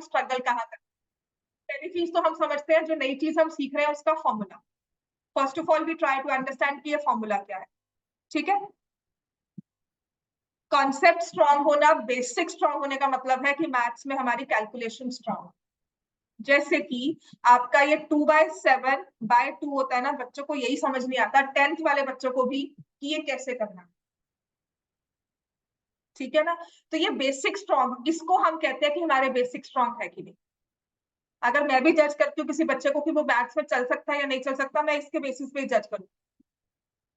Struggle कहाँ करते हैं। पहली चीज तो हम समझते हैं जो नई चीज हम सीख रहे हैं उसका formula. First of all we try to understand कि ये फॉर्मूला क्या है। ठीक है, कॉन्सेप्ट स्ट्रांग होना, बेसिक स्ट्रांग होने का मतलब है कि मैथ्स में हमारी कैलकुलेशन स्ट्रांग। जैसे कि आपका ये 2/7/2 होता है ना, बच्चों को यही समझ नहीं आता, 10th वाले बच्चों को भी, कि ये कैसे करना है। ठीक है ना, तो ये बेसिक स्ट्रांग, इसको हम कहते हैं कि हमारे बेसिक स्ट्रांग है कि नहीं। अगर मैं भी जज करती हूँ किसी बच्चे को कि वो मैथ्स में चल सकता है या नहीं चल सकता, मैं इसके बेसिस पे जज करूँ।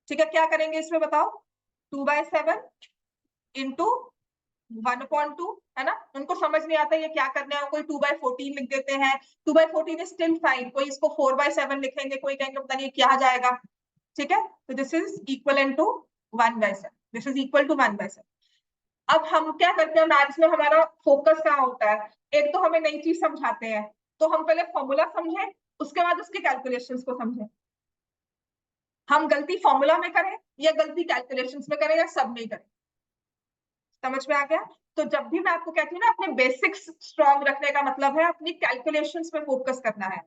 ठीक है, क्या करेंगे इसमें बताओ, 2/7 इंटू 1/2, है ना। उनको समझ नहीं आता ये क्या करना है, कोई 2/14 लिख देते हैं। 2/14 इज स्टिल फाइन, कोई इसको 4/7 लिखेंगे, कोई कहेंगे पता नहीं क्या जाएगा। ठीक है, तो this is equal to 1/7, this is equal to 1/7। अब हम क्या करते हैं मैथ्स में, हमारा फोकस कहाँ होता है। एक तो हमें नई चीज समझाते हैं, तो हम पहले फॉर्मूला समझें, उसके बाद उसके कैलकुलेशंस को समझें। हम गलती फॉर्मूला में करें या गलती कैलकुलेशंस में करें या सब में करें। समझ में आ गया। तो जब भी मैं आपको कहती हूँ ना अपने बेसिक्स स्ट्रॉन्ग रखने का मतलब है अपनी कैलकुलेशंस पे फोकस करना है।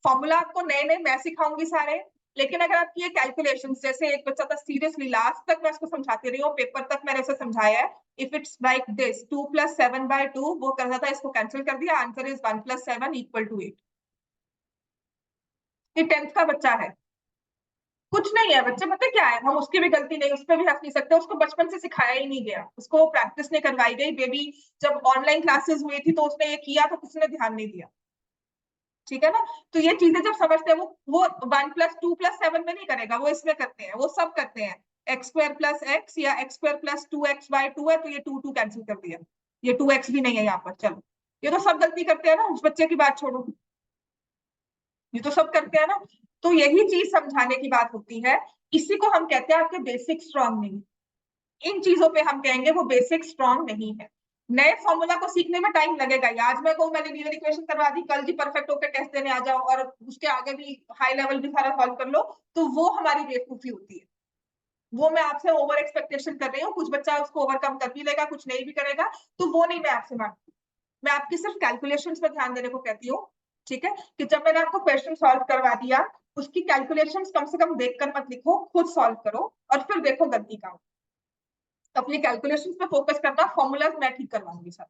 फॉर्मूला आपको नए नए मैं सिखाऊंगी सारे, लेकिन अगर आपकी ये कैलकुलेशन, जैसे एक बच्चा था सीरियसली लास्ट तक मैं उसको समझाती रही हूँ, पेपर तक मैंने उसे समझाया है। इफ इट्स लाइक दिस 2 + 7/2, वो कर रहा था, इसको कैंसिल कर दिया, आंसर इज 1 + 7 = 8। ये 10th का बच्चा है, कुछ नहीं है बच्चे, पता क्या है, हम उसकी भी गलती नहीं, उस पर भी हंस नहीं सकते, उसको बचपन से सिखाया ही नहीं गया, उसको प्रैक्टिस नहीं करवाई गई। बेबी जब ऑनलाइन क्लासेस हुई थी तो उसने ये किया तो किसी ने ध्यान नहीं दिया। ठीक है ना, तो ये चीजें जब समझते हैं, वो 1 + 2 + 7 में नहीं करेगा, वो इसमें करते हैं, वो सब करते हैं। x² + x या x² + 2x/2 है, तो ये 2 कैंसिल कर दिया, ये 2x भी नहीं है यहाँ पर। चलो, ये तो सब गलती करते हैं ना, उस बच्चे की बात छोड़ो, ये तो सब करते हैं ना। तो यही चीज समझाने की बात होती है, इसी को हम कहते हैं आपके बेसिक स्ट्रांग नहीं। इन चीजों पे हम कहेंगे वो बेसिक स्ट्रांग नहीं है। नए फॉर्मूला को सीखने में टाइम लगेगा। आज मैं कहूँ मैंने लीनियर इक्वेशन करवा दी, कल जी परफेक्ट होकर टेस्ट देने आ जाओ और उसके आगे भी हाई लेवल भी सारा सॉल्व कर लो, तो वो हमारी बेवकूफी होती है। वो मैं आपसे ओवर एक्सपेक्टेशन कर रही हूँ, कुछ बच्चा उसको ओवरकम कर भी लेगा, कुछ नहीं भी करेगा, तो वो नहीं मैं आपसे मांगती। मैं आपकी सिर्फ कैलकुलेशन पे ध्यान देने को कहती हूँ। ठीक है, कि जब मैंने आपको क्वेश्चन सॉल्व करवा दिया, उसकी कैलकुलेशन कम से कम देखकर मत लिखो, खुद सॉल्व करो और फिर देखो गलती कहाँ। अपनी कैलकुलेशंस पे फोकस करना, फॉर्मूलाज मैं ठीक करवाऊंगी सर।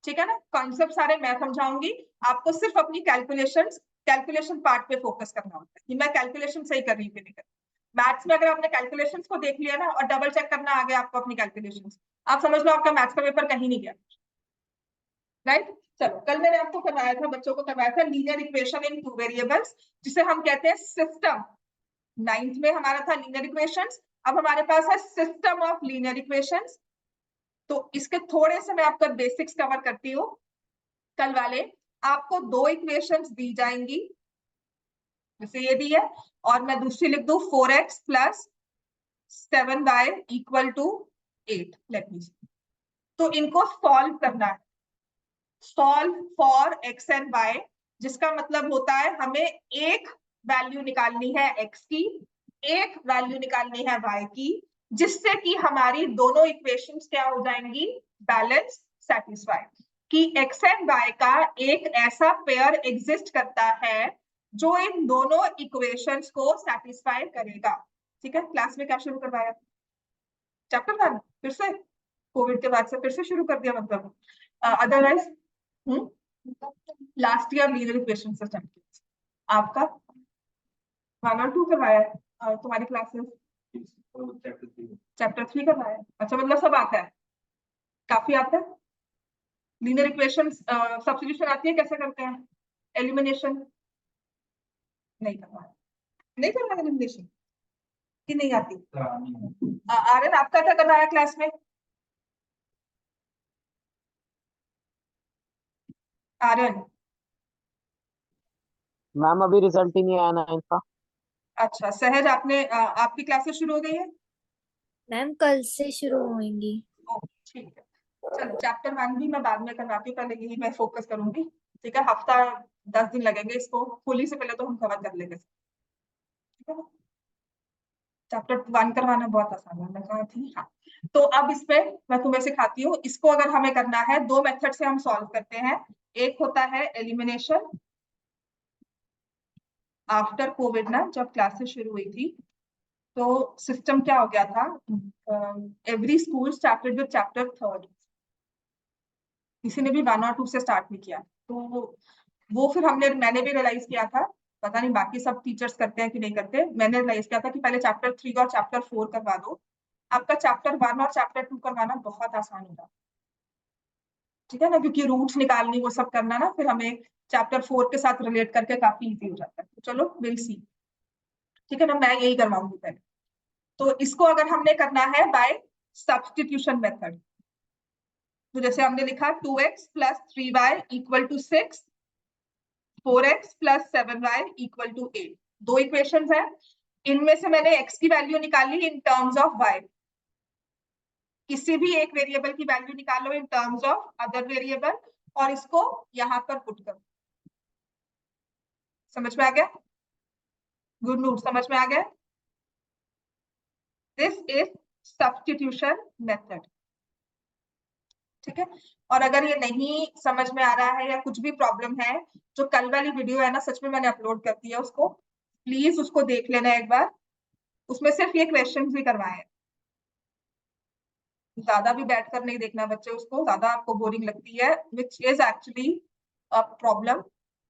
ठीक है ना, कॉन्सेप्ट सारे मैं समझाऊंगी, आपको सिर्फ अपनी कैलकुलेशन पार्ट पे फोकस करना होता है कि मैं कैलकुलेशन सही कर रही हूँ कि नहीं कर रही। मैथ्स में अगर आपने कैलकुलेशंस को देख लिया ना और डबल चेक करना आ गया आपको अपनी कैलकुलेशंस, आप समझ लो आपका मैथ्स का पेपर कहीं नहीं गया। राइट, चलो, कल मैंने आपको करवाया था, बच्चों को करवाया था लीनियर इक्वेशन इन 2 वेरिएबल्स, जिसे हम कहते हैं सिस्टम। 9th में हमारा था लीनियर इक्वेशंस, अब हमारे पास है सिस्टम ऑफ लीनियर इक्वेशंस। तो इसके थोड़े से मैं आपका बेसिक्स कवर करती हूँ। कल वाले आपको 2 इक्वेशंस दी जाएंगी, जैसे ये दी है, और मैं दूसरी लिख दूं 4x + 7y = 8। लेट मी सी, तो इनको सॉल्व करना है, solve for x and y, जिसका मतलब होता है हमें एक वैल्यू निकालनी है x की, एक वैल्यू निकालनी है y की, जिससे कि हमारी दोनों इक्वेशंस क्या हो जाएंगी, बैलेंस, सेटिस्फाई, कि x एंड y का एक ऐसा पेयर एग्जिस्ट करता है जो इन दोनों इक्वेशंस को सेटिस्फाई करेगा। ठीक है, क्लास में क्या शुरू करवाया, चैप्टर 1 फिर से, कोविड के बाद से फिर से शुरू कर दिया, मतलब otherwise last year linear equation से स्टार्ट किया। आपका 1 और 2 करवाया है तुम्हारी क्लासेस, चैप्टर 3 करवाया है। अच्छा, मतलब सब आता है, काफी आता है। लीनियर इक्वेशन सब्स्टिट्यूशन आती है, कैसे करते हैं, एलिमिनेशन नहीं करवाया, नहीं करवाया एलिमिनेशन कि नहीं आती। आर्यन आपका क्या करवाया क्लास में, आर्यन? मैम अभी रिजल्ट ही नहीं आया 9th का। अच्छा, सहज आपने आपकी क्लासेस शुरू हो गई है? मैम कल से शुरू होंगी। ठीक है, चलो, चैप्टर 1 भी मैं बाद में करवाती हूँ, पहले यही मैं फोकस करूंगी। ठीक है, हफ्ता 10 दिन लगेंगे इसको, होली से पहले तो हम कवर कर लेंगे। ठीक है ना, चैप्टर 1 करवाना बहुत आसान है, मैं कहा थी। हाँ, तो अब इस पे मैं तुम्हें सिखाती हूँ। इसको अगर हमें करना है, दो मेथड से हम सॉल्व करते हैं। एक होता है एलिमिनेशन। आफ्टर कोविड ना, जब क्लासेस शुरू हुई थी, तो सिस्टम क्या हो गया था, every school started with chapter 3, किसी ने भी 1 और 2 से स्टार्ट नहीं किया। तो वो फिर मैंने भी रियलाइज किया था, पता नहीं बाकी सब टीचर्स करते हैं कि नहीं करते, मैंने रियलाइज किया था कि पहले चैप्टर 3 और चैप्टर 4 करवा दो। आपका चैप्टर 1 और चैप्टर 2 करवाना बहुत आसान होगा, ठीक है ना, क्योंकि रूट्स निकालनी वो सब करना ना, फिर हमें चैप्टर 4 के साथ रिलेट करके काफी इजी हो जाता है। तो चलो विल सी, ठीक है ना, मैं यही करवाऊंगी पहले। तो इसको अगर हमने करना है बाय सब्स्टिट्यूशन मेथड, तो जैसे हमने लिखा 2x plus 3y equal to 6, 4x plus 7y equal to 8। दो इक्वेशंस है, इनमें से मैंने x की वैल्यू निकाली इन टर्म्स ऑफ y। किसी भी एक वेरिएबल की वैल्यू निकालो in terms of other variable, और इसको यहां पर पुट करो। समझ में आ गया? गुड न्यूज, समझ में आ गया? दिस इज सब्स्टिट्यूशन मेथड, ठीक है। और अगर ये नहीं समझ में आ रहा है या कुछ भी प्रॉब्लम है, जो कल वाली वीडियो है ना, सच में मैंने अपलोड कर दिया उसको, प्लीज उसको देख लेना एक बार। उसमें सिर्फ ये क्वेश्चंस भी करवाए हैं, ज्यादा भी बैठ कर नहीं देखना बच्चे उसको, ज्यादा आपको बोरिंग लगती है, which is actually a problem.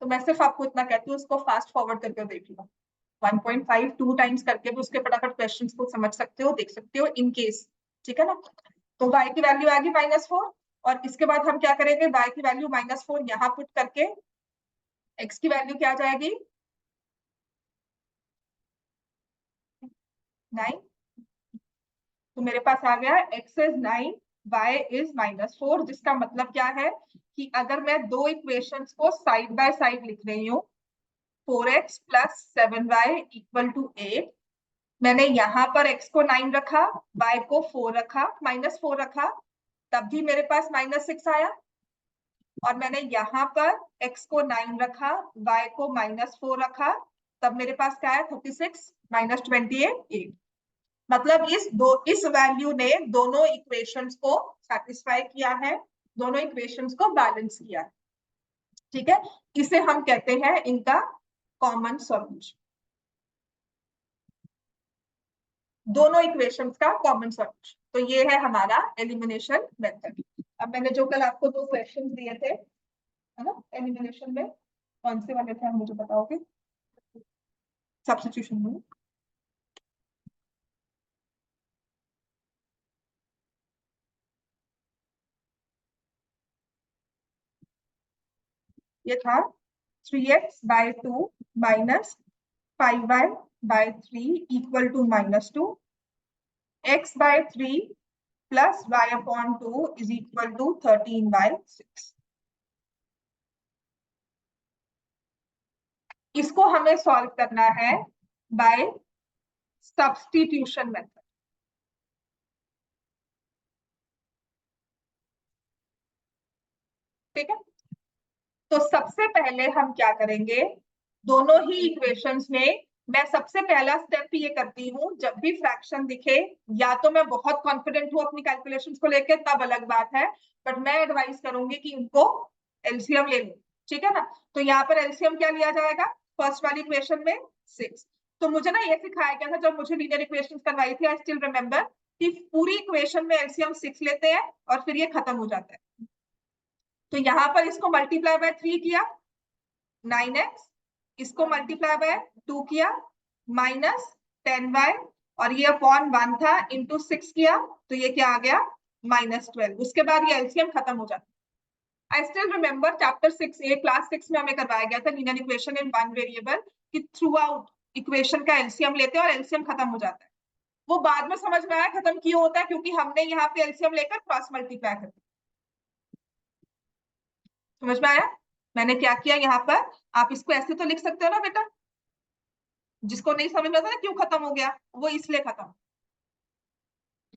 तो मैं सिर्फ आपको इतना कहती हूँ, उसको फास्ट फॉरवर्ड करके देख लो, 1.5 2 टाइम्स करके भी उसके फटाफट क्वेश्चन को समझ सकते हो, देख सकते हो इन केस, ठीक है ना। तो y की वैल्यू आ गई -4, और इसके बाद हम क्या करेंगे, y की वैल्यू -4 यहाँ पुट करके x की वैल्यू क्या आ जाएगी, 9। तो मेरे पास आ गया x इज 9, y इज -4, जिसका मतलब क्या है कि अगर मैं दो इक्वेशंस को साइड बाय साइड लिख रही हूँ, 4x plus 7y equal to 8, मैंने यहाँ पर x को 9 रखा, y को 4 रखा, -4 रखा, तब भी मेरे पास -6 आया। और मैंने यहाँ पर x को 9 रखा, y को -4 रखा, तब मेरे पास क्या है, 36 -28 8। मतलब इस वैल्यू ने दोनों इक्वेशंस को सेटिस्फाई किया है, दोनों इक्वेशंस को बैलेंस किया है, ठीक है। इसे हम कहते हैं इनका कॉमन सॉल्यूशन, दोनों इक्वेशंस का कॉमन सॉल्यूशन। तो ये है हमारा एलिमिनेशन मेथड। अब मैंने जो कल आपको दो क्वेश्चंस दिए थे, है ना, एलिमिनेशन में कौन से वाले थे, आप मुझे बताओगे? सब्स्टिट्यूशन में ये था 3x/2 minus 5y/3 equal to -2, x/3 plus y/2 is equal to 13/6। इसको हमें सॉल्व करना है बाय सब्स्टिट्यूशन मेथड, ठीक है। तो सबसे पहले हम क्या करेंगे, दोनों ही इक्वेशंस में मैं सबसे पहला स्टेप ये करती हूँ, जब भी फ्रैक्शन दिखे, या तो मैं बहुत कॉन्फिडेंट हूँ अपनी कैलकुलेशंस को लेकर, तब अलग बात है, बट मैं एडवाइस करूंगी कि उनको एलसीएम ले लो, ठीक है ना। तो यहाँ पर एलसीएम क्या लिया जाएगा, फर्स्ट वाली इक्वेशन में 6। तो मुझे ना ये सिखाया गया था जब मुझे लीनियर इक्वेशन करवाई थी, आई स्टिल रिमेम्बर, कि पूरी इक्वेशन में एलसीएम 6 लेते हैं और फिर ये खत्म हो जाता है। तो यहाँ पर इसको मल्टीप्लाई बाय 3 किया, 9x, इसको मल्टीप्लाई बाय 2 किया, -10y, और ये अपॉन 1 था, इंटू 6 किया, तो ये क्या आ गया, -12। उसके बाद ये एलसीएम खत्म हो जाता है। I still remember chapter 6 A class 6 में हमें करवाया गया था linear equation in one variable, कि थ्रू आउट इक्वेशन का एलसीएम लेते हैं और एलसीएम खत्म हो जाता है। वो बाद में समझ में आया खत्म क्यों होता है, क्योंकि हमने यहाँ पे एलसीएम लेकर क्रॉस मल्टीप्लाई कर दिया। समझ में आया मैंने क्या किया यहाँ पर? आप इसको ऐसे तो लिख सकते हो ना बेटा, जिसको नहीं समझ में आता ना क्यों खत्म हो गया, वो इसलिए खत्म,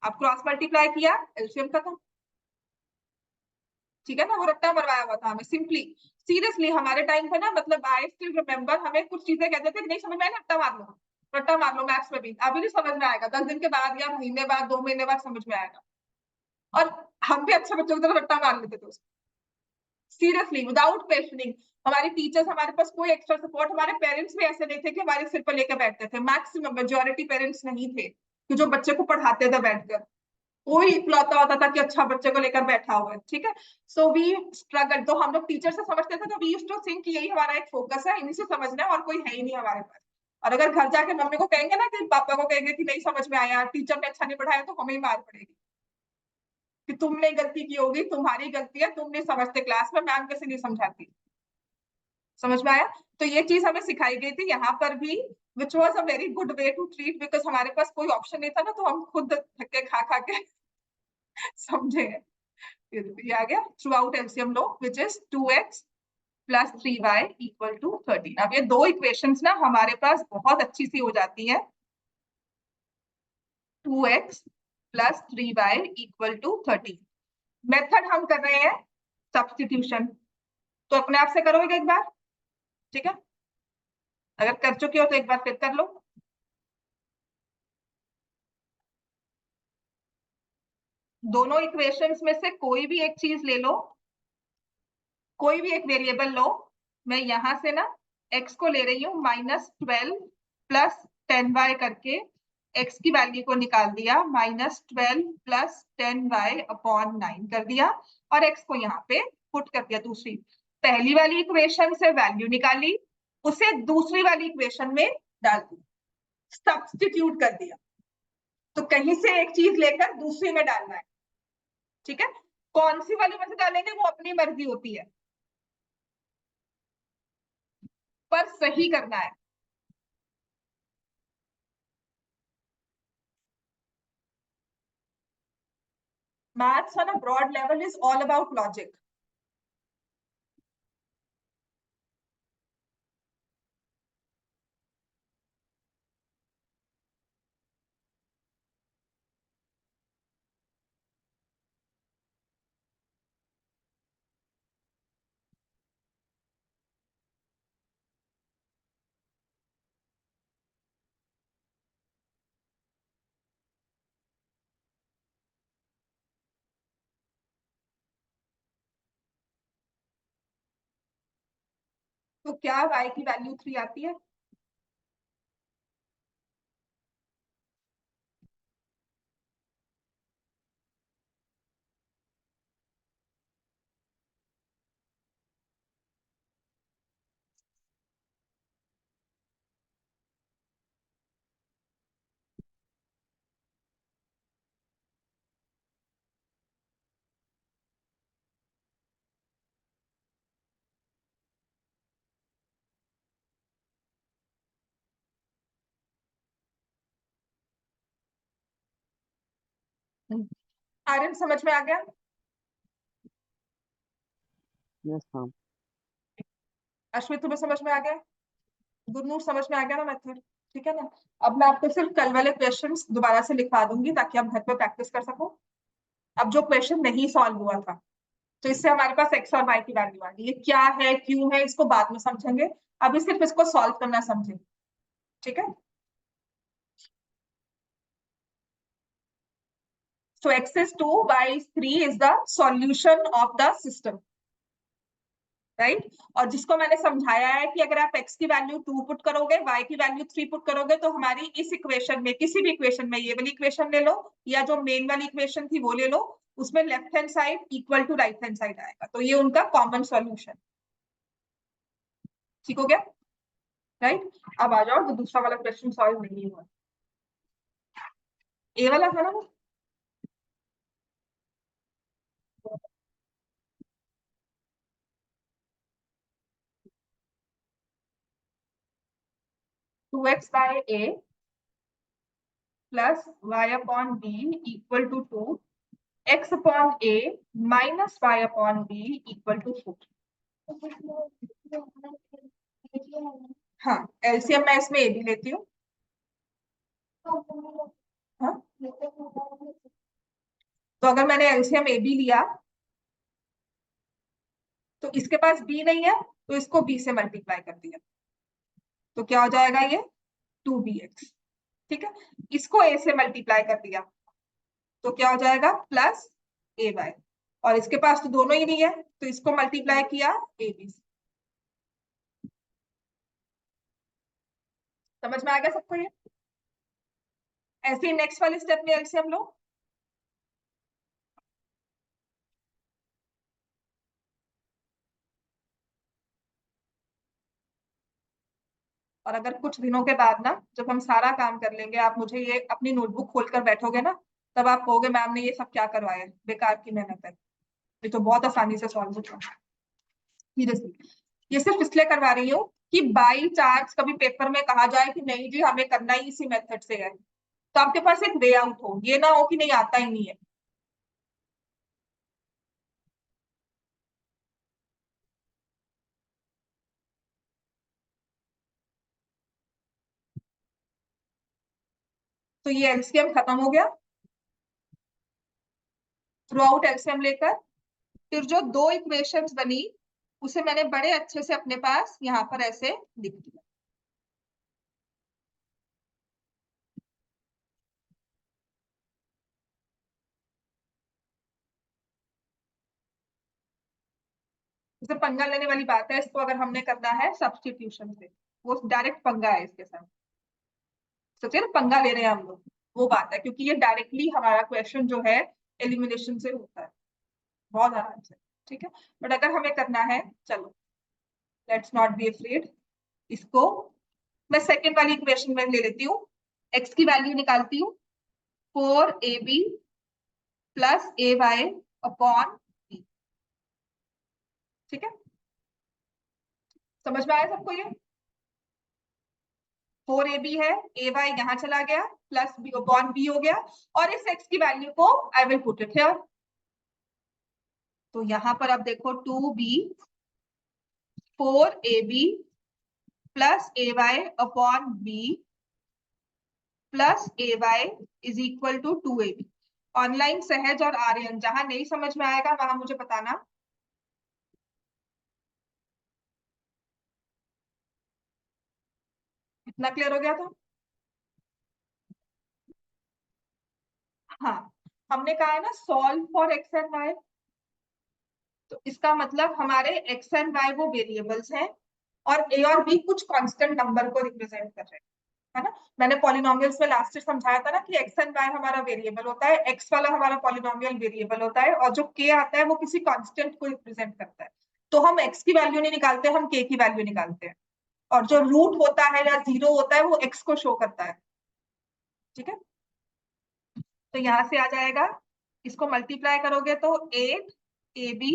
आप क्रॉस मल्टीप्लाई किया, एलसीएम खत्म, ठीक है ना। वो रट्टा मरवाया हुआ था हमें, सिंपली सीरियसली हमारे टाइम पे ना, मतलब आई स्टिल रिमेम्बर, हमें कुछ चीजें कहते थे नहीं समझ में आए ना, रट्टा मार लो, रट्टा मार लो मैथ्स में भी, अभी नहीं समझ में आएगा, 10 दिन के बाद या महीने बाद 2 महीने बाद समझ में आएगा। और हम भी अच्छे बच्चों की तरह रट्टा मार लेते थे उसको, सीरियसली विदाउट क्वेश्चनिंग। हमारे टीचर्स, हमारे पास कोई एक्स्ट्रा सपोर्ट, हमारे पेरेंट्स भी ऐसे नहीं थे कि हमारे सिर पर लेकर बैठते थे, मैक्सिमम मेजोरिटी पेरेंट्स नहीं थे कि जो बच्चे को पढ़ाते थे बैठकर, कोई इकलौता होता था कि अच्छा बच्चे को लेकर बैठा हुआ है, ठीक है। सो वी स्ट्रगल, तो हम लोग टीचर से समझते थे, तो वी यूज्ड टू थिंक कि यही हमारा एक फोकस है, इन्हीं से समझना है और कोई है ही नहीं हमारे पास। और अगर घर जाके मम्मी को कहेंगे ना, कि पापा को कहेंगे कि नहीं समझ में आया, टीचर ने अच्छा नहीं पढ़ाया, तो हमें ही मार पड़ेगी कि तुमने गलती की होगी, तुम्हारी गलती है, तुम नहीं समझते क्लास में, मैम कैसे नहीं समझाती। समझ में आया? तो ये चीज हमें सिखाई गई थी यहाँ पर भी, which was a very good way to treat, because हमारे पास कोई ऑप्शन नहीं था ना, तो हम खुद धक्के खा खा के समझे। ये आ गया थ्रू आउट एलसीएम लो, which is 2x plus 3y equal to 13। अब ये दो इक्वेशंस ना हमारे पास बहुत अच्छी सी हो जाती है, 2x plus 3y equal to 13। Method हम कर रहे हैं सब्स्टिट्यूशन, तो अपने आप से करोगे एक बार, ठीक है? अगर कर चुके हो तो एक बार फिर कर लो। दोनों इक्वेशंस में से कोई भी एक चीज ले लो, कोई भी एक वेरिएबल लो। मैं यहां से ना x को ले रही हूँ -12 प्लस 10y करके, x की वैल्यू को निकाल दिया, -12 प्लस 10y अपॉन 9 कर दिया, और x को यहाँ पे पुट कर दिया। दूसरी पहली वाली इक्वेशन से वैल्यू निकाली, उसे दूसरी वाली इक्वेशन में डाल दी, सब्स्टिट्यूट कर दिया। तो कहीं से एक चीज लेकर दूसरी में डालना है, ठीक है? कौन सी वाली में से डालेंगे वो अपनी मर्जी होती है, पर सही करना है। Maths on a broad level is all about logic. तो क्या y की वैल्यू 3 आती है? आर्यन समझ में आ गया? Yes ma'am. अश्वित तुम्हें समझ में आ गया? गुरनूर समझ में आ गया ना मेथड? ठीक है ना? अब मैं आपको सिर्फ कल वाले क्वेश्चंस दोबारा से लिखवा दूंगी ताकि आप घर पे प्रैक्टिस कर सको। अब जो क्वेश्चन नहीं सॉल्व हुआ था, तो इससे हमारे पास x और y की वैल्यू आ गई, ये क्या है क्यों है इसको बाद में समझेंगे, अभी सिर्फ इसको सॉल्व करना समझेंगे, ठीक है? So x is 2, y is 3 is the solution of the system. Right और जिसको मैंने समझाया है कि अगर आप x की वैल्यू 2 पुट करोगे, y की वैल्यू 3 पुट करोगे, तो हमारी इस इक्वेशन में, किसी भी इक्वेशन में, ये वाली इक्वेशन ले लो या जो मेन वाली इक्वेशन थी वो ले लो, उसमें left hand side equal to right hand side आएगा, तो ये उनका कॉमन सॉल्यूशन। ठीक हो गया? राइट, अब आ जाओ, तो दूसरा वाला क्वेश्चन सॉल्व नहीं हुआ, ए वाला था ना वो? 2x by a plus y upon b equal to 2, x upon a minus y upon b equal to 4. हाँ, एलसीएम मैं इसमें ए भी लेती हूँ। हाँ, तो अगर मैंने एलसीएम ए बी लिया, तो इसके पास बी नहीं है, तो इसको बी से मल्टीप्लाई कर दिया, तो क्या हो जाएगा ये 2bx। ठीक है, इसको a से मल्टीप्लाई कर दिया तो क्या हो जाएगा प्लस ay, और इसके पास तो दोनों ही नहीं है तो इसको मल्टीप्लाई किया ab से। समझ में आ गया सबको ये? ऐसे ही नेक्स्ट वाले स्टेप में एलसीएम लो। और अगर कुछ दिनों के बाद ना जब हम सारा काम कर लेंगे, आप मुझे ये अपनी नोटबुक खोलकर बैठोगे ना, तब आप कहोगे मैम ने ये सब क्या करवाया, बेकार की मेहनत है, ये तो बहुत आसानी से सॉल्व होता है। सीरियसली, ये सिर्फ इसलिए करवा रही हूँ कि बाई चांस कभी पेपर में कहा जाए कि नहीं जी हमें करना ही इसी मेथड से है, तो आपके पास एक वे आउट हो, ये ना हो कि नहीं आता ही नहीं है। तो ये एलसीएम खत्म हो गया। थ्रू आउट एलसीएम लेकर फिर जो दो इक्वेशंस बनी उसे मैंने बड़े अच्छे से अपने पास यहाँ पर ऐसे लिख दिया। इसे पंगा लेने वाली बात है, इसको अगर हमने करना है सब्स्टिट्यूशन से, वो डायरेक्ट पंगा है इसके साथ। सोचिए ना, पंगा ले रहे हैं हम लोग, वो बात है, क्योंकि ये डायरेक्टली हमारा क्वेश्चन जो है एलिमिनेशन से होता है बहुत आराम से। ठीक है, बट अगर हमें करना है, चलो लेट्स नॉट बी अफ्रेड। इसको मैं सेकेंड वाली इक्वेशन में ले लेती हूँ, एक्स की वैल्यू निकालती हूँ 4ab plus ay upon b। ठीक है, समझ में आया सबको ये? 4ab है, ay यहाँ चला गया, प्लस b अपॉन b हो गया, और इस x की वैल्यू को I will put it here. तो यहाँ पर अब देखो 2b 4ab plus ay upon b plus ay is equal to 2ab। Online Sahaj और आर्यन, जहां नहीं समझ में आएगा वहां मुझे बताना। इतना क्लियर हो गया था? हाँ, हमने कहा है ना solve for x and y, तो इसका मतलब हमारे एक्स एंड वाई वो वेरिएबल्स हैं और ए और बी कुछ कांस्टेंट नंबर को रिप्रेजेंट कर रहे हैं, है ना। मैंने पॉलिनोमियल्स में लास्ट समझाया था ना कि एक्स एंड वाई हमारा वेरिएबल होता है, एक्स वाला हमारा पॉलिनोमियल वेरिएबल होता है, और जो के आता है वो किसी कांस्टेंट को रिप्रेजेंट करता है। तो हम एक्स की वैल्यू नहीं निकालते, हम के की वैल्यू निकालते हैं, और जो रूट होता है या जीरो होता है वो एक्स को शो करता है। ठीक है, तो यहां से आ जाएगा, इसको मल्टीप्लाई करोगे तो 8ab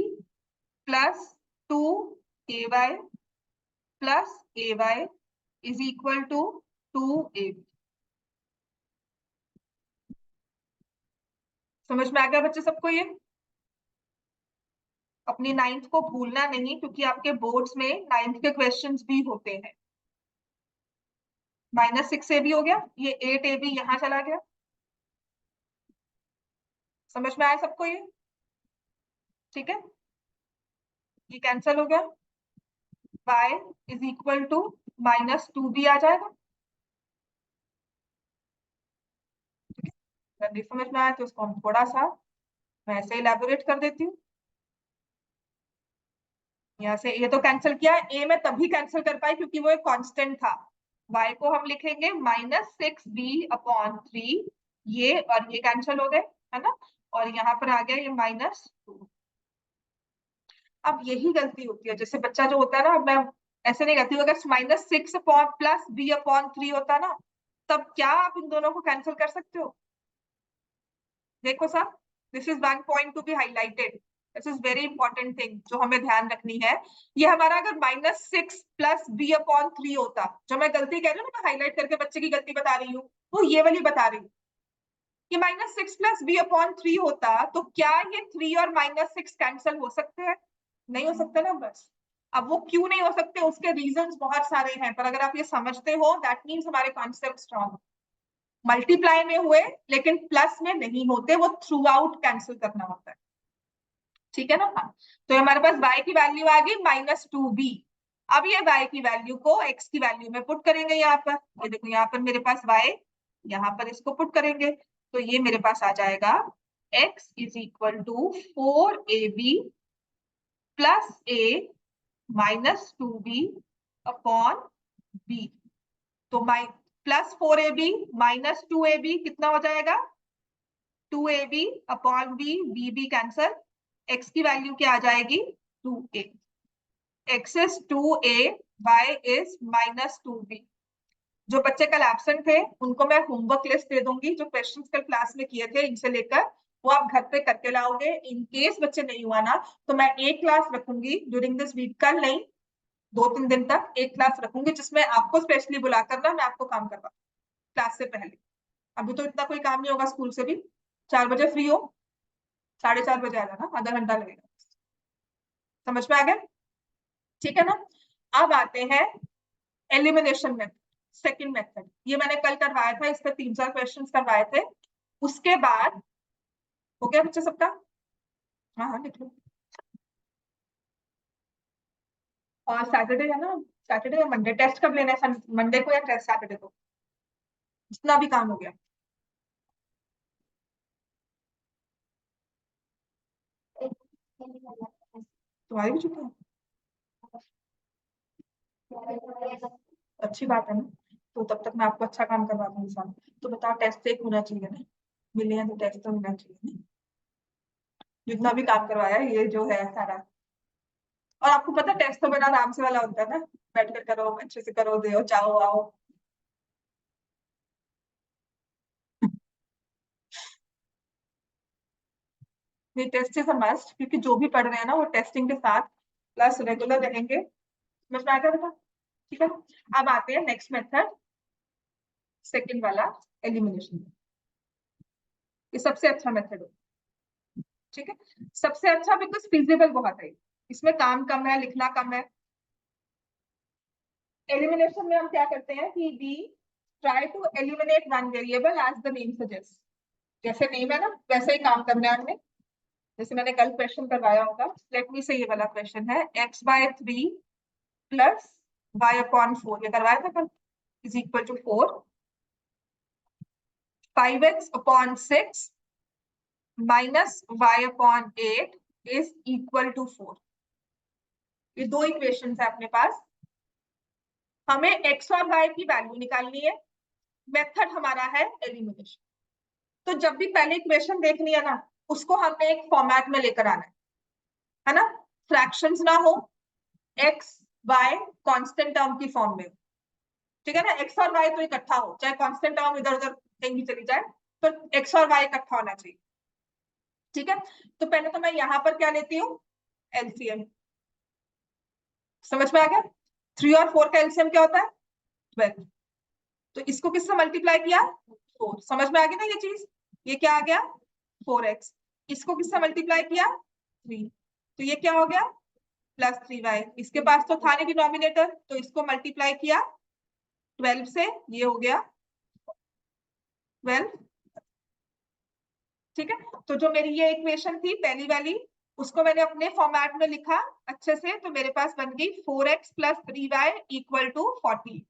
plus 2ay plus ay is equal to 2ab। समझ में आ गया बच्चे सबको ये? अपनी नाइन्थ को भूलना नहीं, क्योंकि आपके बोर्ड्स में नाइन्थ के क्वेश्चंस भी होते हैं। -6ab हो गया, ये 8ab यहाँ चला गया। समझ में आया सबको ये? ठीक है, ये कैंसिल हो गया, y is equal to -2b आ जाएगा। अगर नहीं समझ में आया तो उसको हम थोड़ा सा मैं ऐसे इलेबोरेट कर देती हूँ। यहाँ से ये तो कैंसिल किया, ए में तभी कैंसिल कर पाई क्योंकि वो एक कांस्टेंट था। y को हम लिखेंगे -6b अपॉन 3, ये और ये कैंसिल हो गए, है ना, और यहाँ पर आ गया ये -2। अब यही गलती होती है, जैसे बच्चा जो होता है ना, मैं ऐसे नहीं कहती हूँ, अगर -6 अपॉन प्लस b अपॉन 3 होता ना, तब क्या आप इन दोनों को कैंसिल कर सकते हो? देखो साहब, this is one point to be highlighted, this is very important thing जो हमें ध्यान रखनी है। ये हमारा अगर -6 प्लस b अपॉन 3 होता, जो मैं गलती कह रही हूँ ना, मैं हाईलाइट करके बच्चे की गलती बता रही हूँ, वो ये वाली बता रही हूँ, कि -6 प्लस b अपॉन 3 होता, तो क्या ये 3 और -6 कैंसिल हो सकते हैं? नहीं हो सकते ना, बस। अब वो क्यों नहीं हो सकते, उसके रीजंस बहुत सारे हैं, पर अगर आप ये समझते हो दैट मीन्स हमारे कॉन्सेप्ट स्ट्रॉन्ग। मल्टीप्लाई में हुए लेकिन प्लस में नहीं होते, वो थ्रू आउट कैंसिल करना होता है। ठीक है ना। हाँ, तो हमारे पास y की वैल्यू आ गई -2b। अब ये y की वैल्यू को x की वैल्यू में पुट करेंगे यहाँ पर। ये देखो यहाँ पर मेरे पास y, यहाँ पर इसको पुट करेंगे तो ये मेरे पास आ जाएगा x is equal to 4ab plus a minus 2b upon b। तो प्लस 4ab माइनस 2ab कितना हो जाएगा? 2ab upon b, b cancel, x की वैल्यू क्या आ जाएगी? 2a। x is 2a, y is minus 2b। जो बच्चे कल एब्सेंट थे उनको मैं होमवर्क लिस्ट दे दूंगी, जो क्वेश्चंस कल क्लास में किए थे इनसे लेकर, वो आप घर पे करके लाओगे। इन केस बच्चे नहीं हुआ ना तो मैं एक क्लास रखूंगी ड्यूरिंग दिस वीक, कल नहीं 2-3 दिन तक एक क्लास रखूंगी जिसमें आपको स्पेशली बुला कर ना मैं आपको काम करवा क्लास से पहले। अभी तो इतना कोई काम नहीं होगा, स्कूल से भी 4 बजे फ्री हो, 4:30 बजे आ जाना, आधा घंटा लगेगा। समझ में आ गया? ठीक है ना। अब आते हैं एलिमिनेशन मेथड, सेकंड मेथड। ये मैंने कल करवाया था, इस पर 3-4 क्वेश्चंस करवाए थे। उसके बाद हो गया बच्चे सबका? हाँ हाँ लिख लो। और सैटरडे है ना, सैटरडे या मंडे टेस्ट कब लेना है? मंडे को या टेस्ट सैटरडे को? जितना भी काम हो गया। तुम्हारी भी छुट्टी है? अच्छी बात है ना, तो तब तक मैं आपको अच्छा काम करवा दूंगी साथ। तो बताओ टेस्ट एक होना चाहिए ना, मिले हैं तो टेस्ट तो होना चाहिए ना। जितना भी काम करवाया ये जो है सारा। और आपको पता टेस्ट तो बड़ा आराम से वाला होता है ना, बैठ कर करो, अच्छे से करो, दो जाओ आओ। ये टेस्ट इज अ मस्ट, क्योंकि जो भी पढ़ रहे हैं ना वो टेस्टिंग के साथ प्लस रेगुलर रहेंगे। समझ में आ गया बेटा? ठीक है। अब आते हैं नेक्स्ट मेथड, सेकंड वाला, एलिमिनेशन। ये सबसे अच्छा मेथड है। ठीक है, सबसे अच्छा बिकॉज फिजिबल बहुत है, इसमें काम कम है, लिखना कम है। एलिमिनेशन में हम क्या करते हैं कि we try to eliminate one variable as the name suggest. जैसे नेम है ना वैसे ही काम करना है हमने। जैसे मैंने कल क्वेश्चन करवाया होगा, लेट मी से ये वाला क्वेश्चन है x/3 प्लस y/4, ये करवाया था कल, is equal to 4। 5x/6 minus y/8 is equal to 4। ये दो इक्वेशन है अपने पास। हमें x और y की वैल्यू निकालनी है। मेथड हमारा है एलिमिनेशन। तो जब भी पहले इक्वेशन देखनी है ना, उसको हमें एक फॉर्मेट में लेकर आना है ना। फ्रैक्शंस ना हो, x y कांस्टेंट टर्म की फॉर्म में, ठीक है ना। x और y तो इकट्ठा हो, चाहे कांस्टेंट टर्म इधर उधर कहीं भी चली जाए, तो x और y इकट्ठा होना चाहिए। ठीक है, तो पहले तो मैं यहाँ पर क्या लेती हूँ? एलसीएम। समझ में आ गया? 3 और 4 का एलसीएम क्या होता है? 12। तो इसको किससे मल्टीप्लाई किया? 4। समझ में आ गई ना ये चीज? ये क्या आ गया? 4x। इसको किससे मल्टीप्लाई किया? 3। तो ये क्या हो गया? Plus 3y। इसके पास तो था नहीं डिनोमिनेटर, तो इसको मल्टीप्लाई किया 12 से, ये हो गया 12। ठीक है, तो जो मेरी ये इक्वेशन थी पहली वाली, उसको मैंने अपने फॉर्मेट में लिखा अच्छे से, तो मेरे पास बन गई 4x plus 3y equal to 40।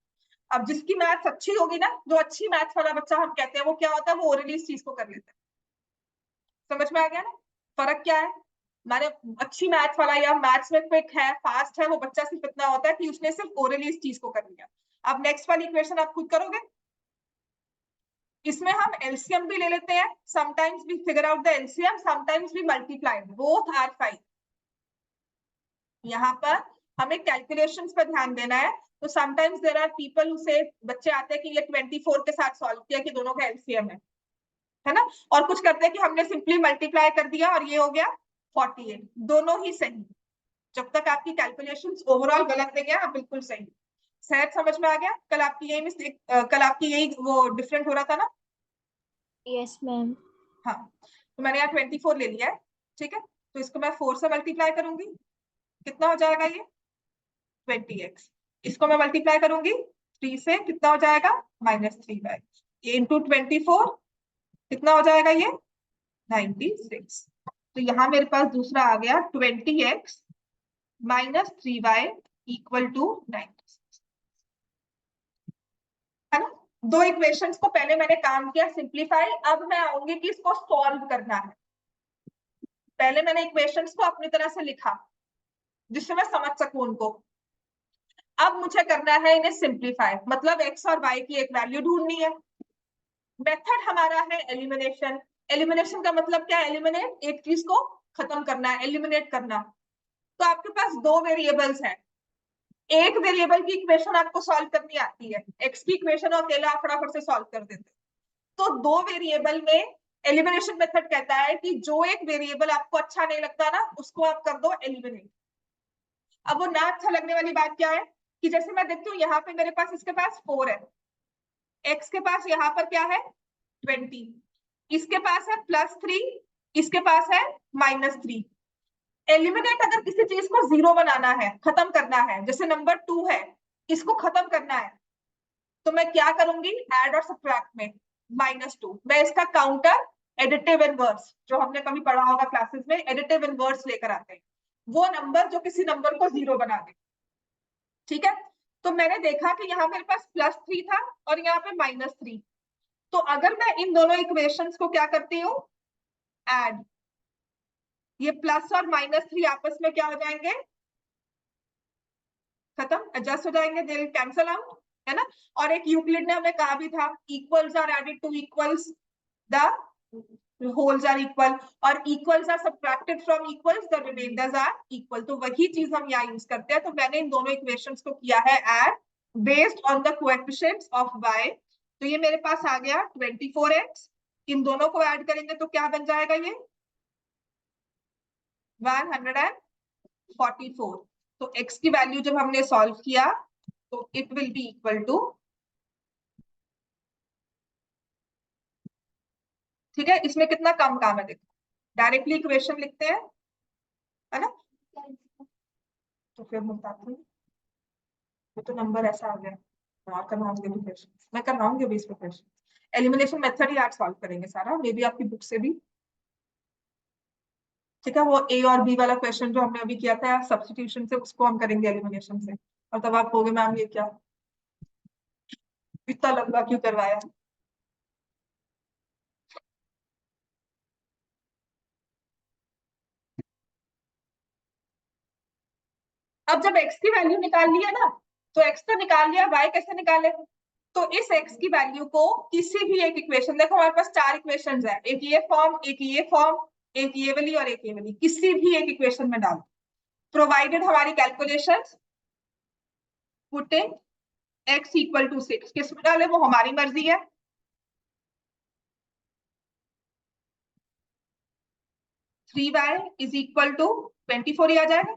अब जिसकी मैथ्स अच्छी होगी ना, जो अच्छी मैथ्स वाला बच्चा हम कहते हैं, वो क्या होता है? वो ओरली इस चीज को कर लेता है। समझ में आ गया ना फर्क क्या है? माने अच्छी मैथ्स वाला या मैथ्स में क्विक है, फास्ट है, वो बच्चा सिर्फ इतना होता है कि उसने सिर्फ ओरली इस चीज को कर लिया। अब नेक्स्ट वाली इक्वेशन आप खुद करोगे। इसमें हम एलसीएम भी ले लेते हैं, sometimes we figure out the LCM, sometimes we multiply, both are fine. यहाँ पर हमें कैलकुलेशंस पर ध्यान देना है। तो समटाइम्स देयर आर पीपल उसे बच्चे आते हैं कि ये 24 के साथ सॉल्व किया कि दोनों का एलसीएम है ना। और कुछ करते हैं कि हमने सिंपली मल्टीप्लाई कर दिया और ये हो गया 48। दोनों ही सही, जब तक आपकी कैलकुलेशंस ओवरऑल गलत नहीं है, आप बिल्कुल सही। शायद समझ में आ गया? कल आपकी यही मिस्टेक, कल आपकी यही वो डिफरेंट हो रहा था ना। Yes ma'am. हाँ, तो मैंने यहाँ 24 ले लिया है। ठीक है, तो इसको मैं 4 से मल्टीप्लाई करूंगी, कितना हो जाएगा ये? 20x। इसको मैं मल्टीप्लाई करूंगी 3 से, कितना हो जाएगा? -3y। ये इंटू 24 कितना हो जाएगा ये? 96। तो यहाँ मेरे पास दूसरा आ गया 20x minus 3y equal to 96, है ना। दो इक्वेशंस को पहले मैंने काम किया सिंप्लीफाई, अब मैं आऊंगी कि इसको सॉल्व करना है। पहले मैंने इक्वेशंस को अपनी तरह से लिखा जिससे मैं समझ सकूं उनको। अब मुझे करना है इन्हें सिंप्लीफाई, मतलब x और y की एक वैल्यू ढूंढनी है। मेथड हमारा है एलिमिनेशन। एलिमिनेशन का मतलब क्या है? एलिमिनेट, एक चीज को खत्म करना है, एलिमिनेट करना। तो आपके पास दो वेरिएबल्स हैं, एक वेरिएबल की इक्वेशन आपको सॉल्व करनी आती है, x की इक्वेशन अकेला फटाफट से सॉल्व कर देते। तो दो वेरिएबल में एलिमिनेशन मेथड कहता है कि जो एक वेरिएबल आपको अच्छा नहीं लगता ना, उसको आप कर दो एलिमिनेट। अब वो ना अच्छा लगने वाली बात क्या है कि जैसे मैं देखती हूँ यहाँ पे मेरे पास, इसके पास 4 है, x के पास यहाँ पर क्या है 20, इसके पास है +3, इसके पास है -3। एलिमिनेट अगर किसी चीज को 0 बनाना है, खत्म करना है, जैसे नंबर 2 है, इसको खत्म करना है, तो मैं क्या करूंगी? ऐड और सब्ट्रैक्ट में -2, मैं इसका काउंटर एडिटिव इनवर्स, जो हमने कभी पढ़ा होगा क्लासेस में, एडिटिव इनवर्स लेकर आते हैं, वो नंबर जो किसी नंबर को 0 बना दे। ठीक है, तो मैंने देखा कि यहाँ मेरे पास +3 था और यहाँ पे -3, तो अगर मैं इन दोनों इक्वेशंस को क्या करती हूँ? ऐड, ये प्लस और -3 आपस में क्या हो जाएंगे? खत्म, एडजस्ट हो जाएंगे, दे विल कैंसल आउट, है ना। और एक यूक्लिड ने हमें कहा भी था, equals are added to equals, the wholes are equal, और equals are subtracted from equals, the remainders are equal. तो वही चीज हम यहाँ यूज करते हैं। तो मैंने इन दोनों इक्वेशंस को किया है add based on the coefficients of y। तो ये मेरे पास आ गया 24x, इन दोनों को ऐड करेंगे तो क्या बन जाएगा? ये 144। तो x की वैल्यू जब हमने सॉल्व किया तो it will be equal to, ठीक है, इसमें कितना कम काम है देखो, डायरेक्टली इक्वेशन लिखते हैं, है ना। तो फिर मैं बताती हूँ, ये तो नंबर ऐसा आ गया, करवाऊंगी भी क्वेश्चन, मैं करवाऊंगी भी इस पे क्वेश्चन। एलिमिनेशन मेथड ही आज सॉल्व करेंगे सारा, मे बी आपकी बुक से भी। ठीक है, वो ए और बी वाला क्वेश्चन जो हमने अभी किया था सब्स्टिट्यूशन से, उसको हम करेंगे एलिमिनेशन से। और तब आप कहोगे मैम ये क्या, इतना लंबा क्यों करवाया। अब जब x की वैल्यू निकाल लिया ना, तो x तो निकाल लिया, y कैसे निकाले? तो इस x की वैल्यू को किसी भी एक इक्वेशन, देखो हमारे पास 4 इक्वेशंस है, एक ये फॉर्म, एक ये फॉर्म, एक ये वाली और एक ये वाली, किसी भी एक इक्वेशन में डालो, प्रोवाइडेड हमारी calculations putting x equal to 6, किस में डाले वो हमारी मर्जी है। 3y इज इक्वल टू 24 ही आ जाएगा,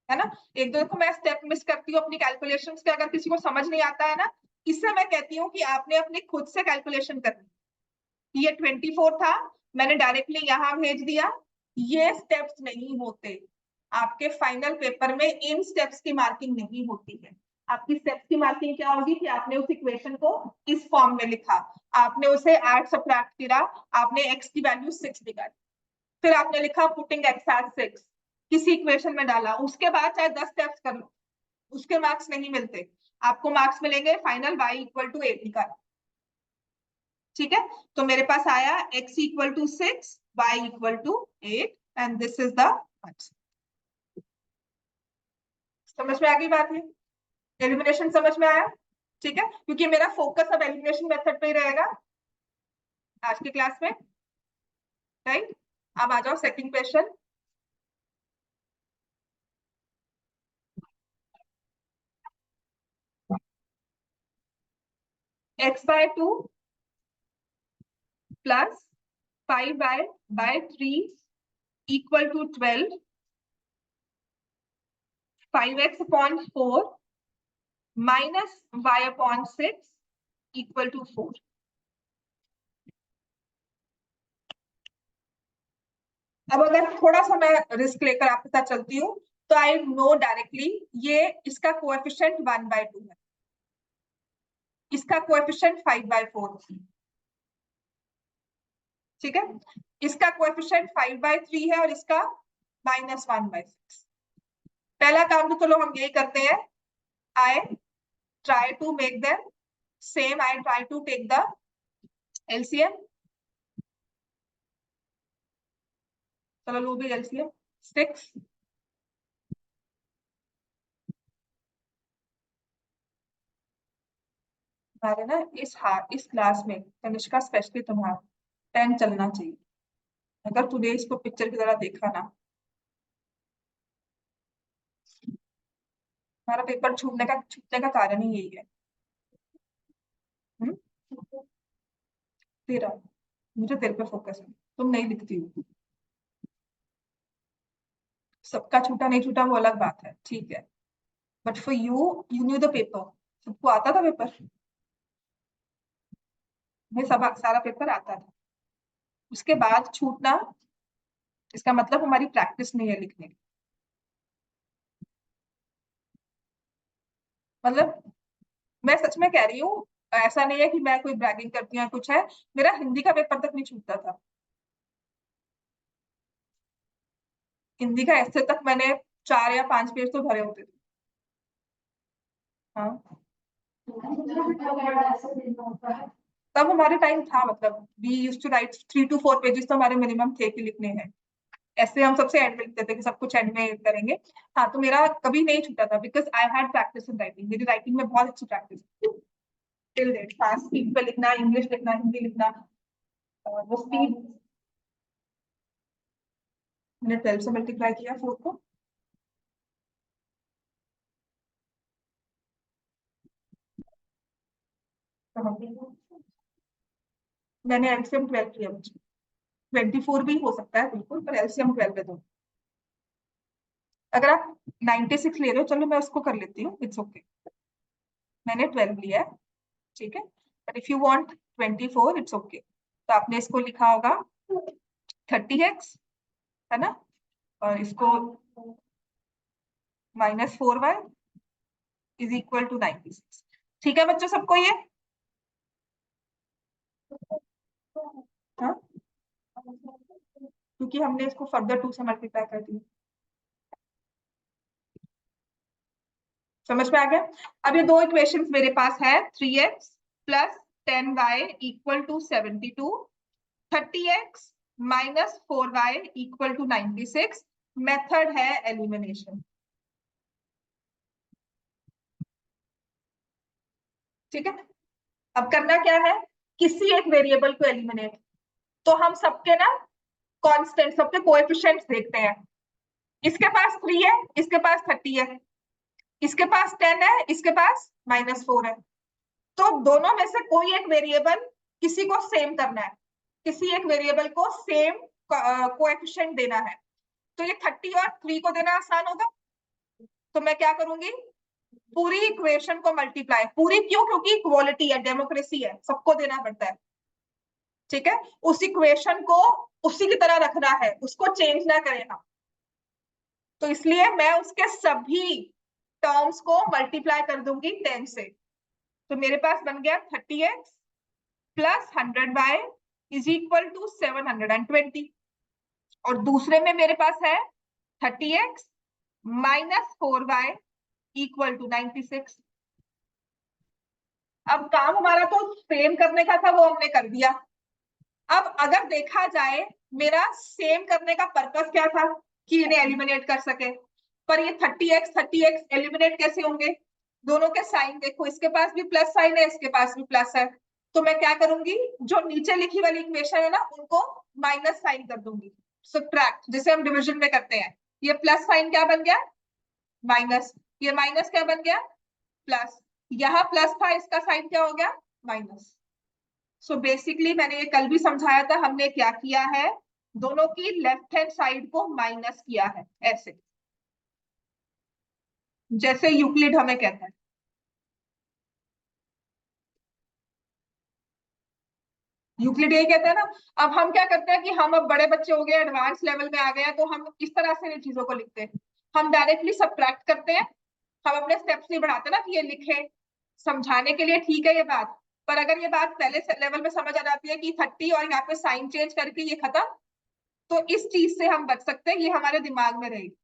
है ना। एक दो को मैं स्टेप मिस करती हूँ अपनी कैलकुलेशंस के, अगर किसी को समझ नहीं आता है ना, इससे मैं कहती हूँ कि आपने अपनी खुद से कैलकुलेशन करनी। ये 24 था, मैंने डायरेक्टली यहाँ भेज दिया, ये स्टेप्स नहीं होते आपके फाइनल पेपर में, इन स्टेप्स की मार्किंग नहीं होती है। आपकी स्टेप्स की मार्किंग क्या होगी कि आपने उस इक्वेशन को इस फॉर्म में लिखा, आपने उसे ऐड सब्ट्रैक्ट किया, आपने x की वैल्यू 6 निकाली, फिर आपने लिखा पुटिंग x एज 6, किसी इक्वेशन में डाला, उसके बाद चाहे 10 स्टेप्स कर लो, उसके मार्क्स नहीं मिलते, आपको मार्क्स मिलेंगे फाइनल y इक्वल टू 8 निकाल। ठीक है, तो मेरे पास आया x equal to 6, y equal to 8, and this is the answer. समझ में आ गई बात? है एलिमिनेशन समझ में आया? ठीक है, क्योंकि मेरा फोकस अब एलिमिनेशन मेथड पे ही रहेगा आज की क्लास में, राइट। अब आ जाओ second question. x/2 plus 5y/3 equal to 12, 5x/4 minus y/6 equal to 4। अब अगर थोड़ा सा मैं रिस्क लेकर आपके साथ चलती हूँ, तो आई नो डायरेक्टली ये इसका कोएफिशिएंट 1/2 है, इसका कोएफिशिएंट 5/4, ठीक है, इसका कोएफिशिएंट 5/3 है और इसका -1/6। पहला काम तो चलो हम यही करते हैं, I try to make them same, I try to take the LCM. चलो लो भी एलसीएम 6, हमारे ना इस क्लास में तनिष्का स्पेशली तुम्हारा 10 चलना चाहिए। अगर तूने इसको पिक्चर की तरह देखा ना, हमारा पेपर छूटने का कारण ही यही है। हम्म? तेरा, मुझे तेरे पे फोकस है, तुम नहीं लिखती हो। सबका छूटा नहीं छूटा वो अलग बात है, ठीक है, but for you new the paper. सबको आता था पेपर, मैं सब सारा पेपर आता था। उसके बाद छूटना, इसका मतलब हमारी प्रैक्टिस नहीं है लिखने की। मतलब मैं सच में कह रही हूँ, ऐसा नहीं है कि मैं कोई ब्रैगिंग करती हूँ कुछ है, मेरा हिंदी का पेपर तक नहीं छूटता था। हिंदी का ऐसे तक मैंने 4 या 5 पेज तो भरे होते थे। हाँ, तब हमारे टाइम था, मतलब we used to write 3 to 4 pages तो हमारे मिनिमम थे कि लिखने हैं। ऐसे हम सबसे एंड में लिखते थे कि सब कुछ एंड में करेंगे। हाँ, तो मेरा कभी नहीं छूटा था because I had practice in writing. मेरी राइटिंग में बहुत अच्छी practice till date. Fast speed पे लिखना, इंग्लिश लिखना, हिंदी लिखना, वो स्पीड। मैंने 12 से मल्टीप्लाई किया 4 को। मैंने एलसीएम 12 किया बच्चे। 24 भी हो सकता है बिल्कुल, पर एलसीएम 12 दो। अगर आप 96 ले रहे हो, चलो मैं उसको कर लेती हूँ, इट्स ओके। मैंने 12 लिया है, ठीक है, but if you want 24 it's okay. तो आपने इसको लिखा होगा 30x, है ना, और इसको -4y इज इक्वल टू 96। ठीक है बच्चों, सबको ये? हाँ, क्योंकि हमने इसको फर्दर 2 से मल्टीप्लाई कर दिया। समझ में आ गया? अब ये दो इक्वेशंस मेरे पास है, 3x plus 10y equal to 72, 30x minus 4y equal to 96। Method है एलिमिनेशन। ठीक है, अब करना क्या है, किसी एक वेरिएबल को एलिमिनेट। तो हम सबके ना कांस्टेंट, सबके कोएफिशिएंट्स देखते हैं। इसके पास 3 है, इसके पास 30 है, इसके पास 10 है, इसके पास -4 है। तो दोनों में से कोई एक वेरिएबल किसी को सेम करना है, किसी एक वेरिएबल को सेम कोएफिशिएंट देना है। तो ये 30 और 3 को देना आसान होगा। तो मैं क्या करूंगी, पूरी इक्वेशन को मल्टीप्लाई। पूरी क्यों? क्योंकि इक्वालिटी है, डेमोक्रेसी है, सबको देना पड़ता है। ठीक है, उस इक्वेशन को उसी की तरह रखना है, उसको चेंज ना करें हम। तो इसलिए मैं उसके सभी टर्म्स को मल्टीप्लाई कर दूंगी 10 से। तो मेरे पास बन गया 30x plus 100y is equal to 720। और दूसरे में मेरे पास है 30x minus 4y equal to 96। अब काम हमारा तो सेम करने का था, वो हमने कर दिया। अब अगर देखा जाए, मेरा सेम करने का पर्पस क्या था, कि इन्हें एलिमिनेट कर सके। पर ये 30x एलिमिनेट कैसे होंगे? दोनों के साइन देखो, इसके पास भी प्लस साइन है, इसके पास भी प्लस है। तो मैं क्या करूंगी, जो नीचे लिखी वाली इक्वेशन है ना, उनको माइनस साइन कर दूंगी, सब्ट्रैक्ट, जिसे हम डिविजन में करते हैं। ये प्लस साइन क्या बन गया, माइनस। ये माइनस क्या बन गया, प्लस। यहाँ प्लस था, इसका साइन क्या हो गया, माइनस। सो बेसिकली मैंने ये कल भी समझाया था, हमने क्या किया है, दोनों की लेफ्ट हैंड साइड को माइनस किया है, ऐसे जैसे यूक्लिड हमें कहता है। यूक्लिड यही कहता है ना। अब हम क्या करते हैं कि हम अब बड़े बच्चे हो गए, एडवांस लेवल में आ गए हैं, तो हम इस तरह से इन चीजों को लिखते हैं। हम डायरेक्टली सब्ट्रैक्ट करते हैं, हम अपने स्टेप्स नहीं बढ़ाते ना कि ये लिखे। समझाने के लिए ठीक है ये बात, पर अगर ये बात पहले लेवल में समझ आ जाती है कि 30 और यहाँ पे साइन चेंज करके ये खत्म, तो इस चीज से हम बच सकते हैं, ये हमारे दिमाग में रहेगी।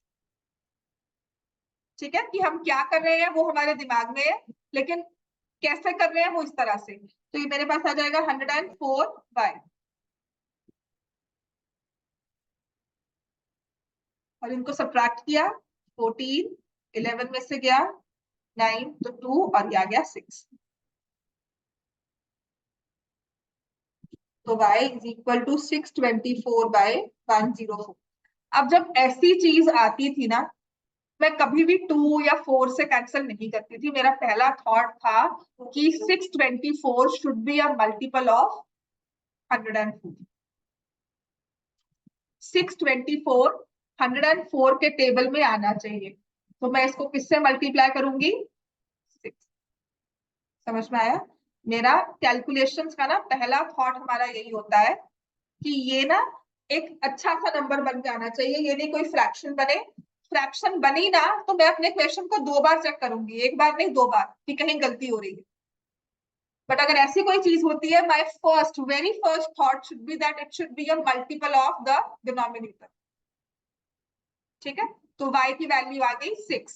ठीक है, कि हम क्या कर रहे हैं वो हमारे दिमाग में है, लेकिन कैसे कर रहे हैं वो इस तरह से। तो ये मेरे पास आ जाएगा 104y, और इनको सब्ट्रैक्ट किया, 14, 11 में से गया 9, तो 2, और ये आ गया 6। तो y इज इक्वल टू 624/104। अब जब ऐसी चीज आती थी ना, मैं कभी भी 2 या 4 से कैंसिल नहीं करती थी। मेरा पहला थॉट था कि 624 should be a multiple of 104। 624 104 के टेबल में आना चाहिए, तो मैं इसको किससे मल्टीप्लाई करूंगी? 6। समझ में आया? मेरा कैलकुलेशंस का ना पहला थॉट हमारा यही होता है कि ये ना एक अच्छा सा नंबर बन के आना चाहिए, ये नहीं कोई फ्रैक्शन बने। फ्रैक्शन बनी ना तो मैं अपने क्वेश्चन को 2 बार चेक करूंगी, एक बार नहीं 2 बार, कि कहीं गलती हो रही है। बट अगर ऐसी कोई चीज होती है, my first very first thought should be that it should be a multiple of the denominator. ठीक है, तो y की वैल्यू आ गई 6।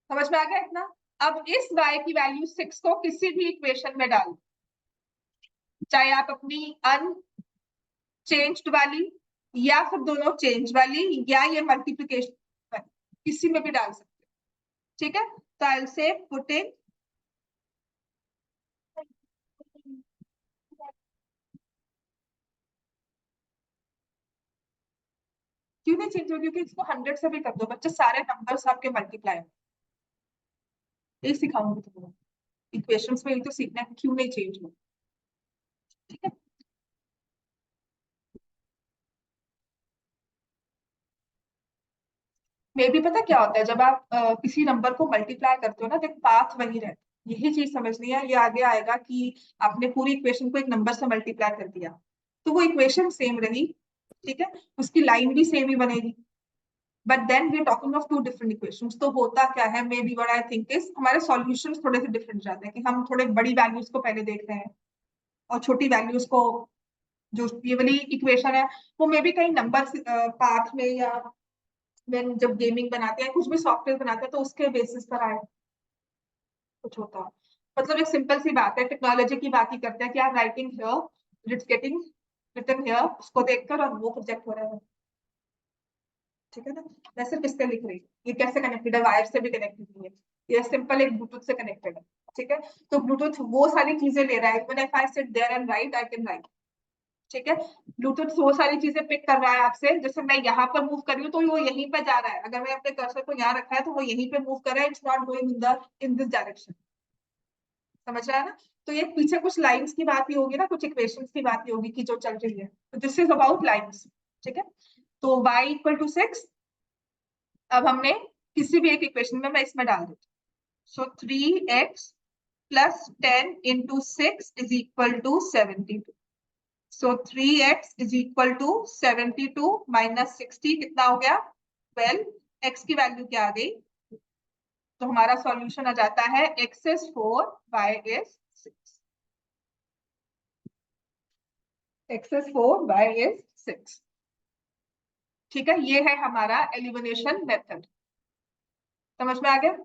समझ में आ गया इतना? अब इस y की वैल्यू 6 को किसी भी इक्वेशन में डालो, चाहे आप अपनी अनचेंज्ड वाली, या फिर दोनों चेंज वाली, या ये मल्टीप्लिकेशन वाली, किसी में भी डाल सकते हैं। ठीक है, तो I will say put in क्यों नहीं चेंज होगी? क्योंकि इसको 100 से भी कर दो बच्चे, सारे नंबर्स आपके मल्टीप्लाई हो। यही सिखाऊंगी तुमको, इक्वेशंस में यही तो सीखना है, क्यों नहीं चेंज हो। ठीक है, मे भी पता क्या होता है, जब आप किसी नंबर को मल्टीप्लाई करते हो ना, तो एक पाथ वही रहता है। यही चीज समझनी है, ये आगे आएगा कि आपने पूरी इक्वेशन को एक नंबर से मल्टीप्लाई कर दिया, तो वो इक्वेशन सेम रही, ठीक है, उसकी लाइन भी सेम ही बनेगी, but then we talking of two different equations. तो होता क्या है, maybe what I think is हमारे सॉल्यूशंस थोड़े से डिफरेंट जाते हैं, कि हम थोड़े बड़ी वैल्यूज को पहले देख रहे हैं और छोटी वैल्यूज को, जो ये वाली इक्वेशन है वो मे बी कहीं नंबर पाथ में, या when जब गेमिंग बनाते हैं, कुछ भी सॉफ्टवेयर बनाते हैं, तो उसके बेसिस पर आए कुछ होता है। मतलब एक सिंपल सी बात है, टेक्नोलॉजी की बात ही करते हैं कि यार writing here, it's getting written here, उसको देखकर और वो प्रोजेक्ट हो रहा है। ठीक है ना? मैं सिर्फ इस पे लिख रही हूँ, ये कैसे कनेक्टेड है, वायर से भी कनेक्टेड नहीं है, ये सिंपल एक ब्लूटूथ से कनेक्टेड है। ठीक है, तो ब्लूटूथ वो सारी चीजें ले रहा है, even if I sit there and write, I can write. ठीक है, ब्लूटूथ वो सारी चीजें पिक कर रहा है आपसे, जैसे मैं यहाँ पर मूव कर रही हूँ तो वो यहीं पे जा रहा है, अगर मैं अपने कर्सर को यहाँ रखा है तो वो यहीं पे मूव कर रहा है, it's not going in this direction. समझ रहा है ना? तो ये पीछे कुछ लाइंस की बात ही होगी ना, कुछ इक्वेशंस की बात ही होगी कि जो चल रही है, तो दिस इज अबाउट लाइंस। ठीक है, तो y इक्वल टू 6, अब हमने किसी भी एक इक्वेशन में मैं इसमें डाल देती हूँ। So 3x plus 10 into 6 is equal to 72। So 3x is equal to 72 minus 60 कितना हो गया? 12। x की वैल्यू क्या आ गई? तो हमारा सॉल्यूशन आ जाता है x is 4, y is 6। x is 4, y is 6। ठीक है, ये है हमारा एलिमिनेशन मेथड। समझ में आ गया?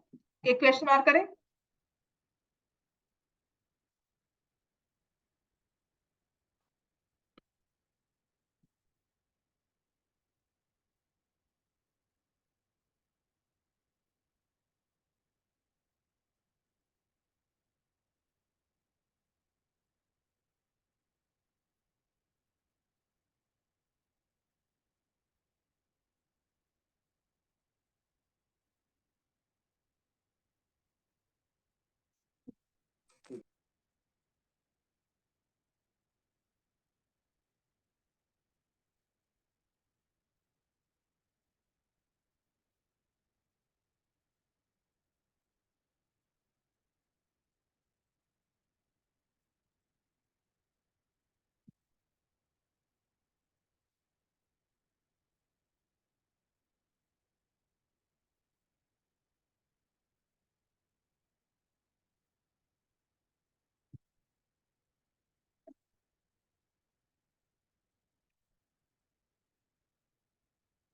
एक क्वेश्चन और करें।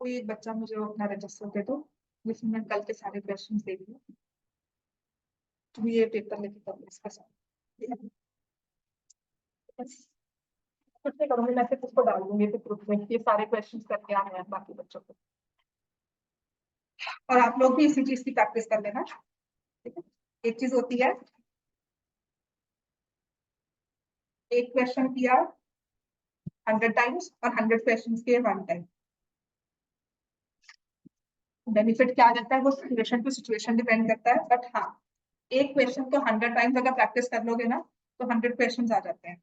कोई एक बच्चा मुझे अपना रजिस्टर दे दो। जिसमें मैं कल के सारे क्वेश्चंस दे दिए, तो ये पेपर लेके करूँ इसके साथ। बस कुछ नहीं करूंगी, मैं सिर्फ उसको डाल दूंगी फिर ग्रुप में, ये सारे क्वेश्चंस करके आने हैं बाकी बच्चों को। और आप लोग भी इसी चीज की प्रैक्टिस कर लेना, ठीक है। एक चीज होती है, एक क्वेश्चन किया 100 टाइम्स और 100 क्वेश्चन किए 1 टाइम। बेनिफिट क्या रहता है वो सिचुएशन टू सिचुएशन डिपेंड करता है, बट हाँ, एक क्वेश्चन को 100 टाइम्स अगर प्रैक्टिस कर लोगे ना, तो 100 क्वेश्चन आ जाते हैं।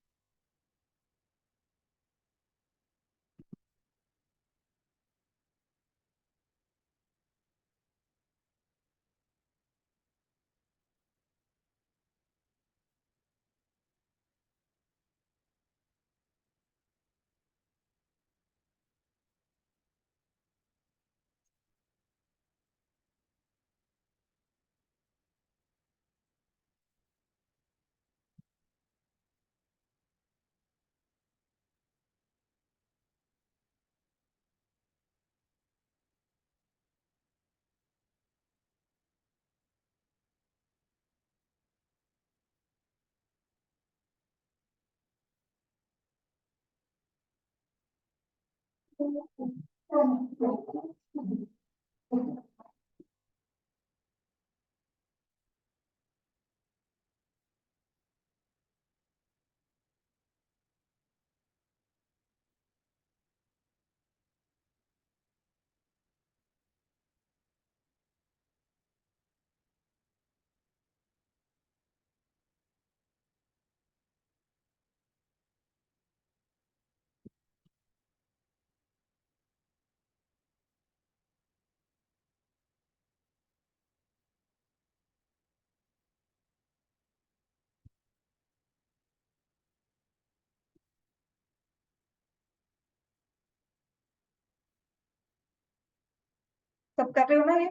सब कर रहे हो ना ये?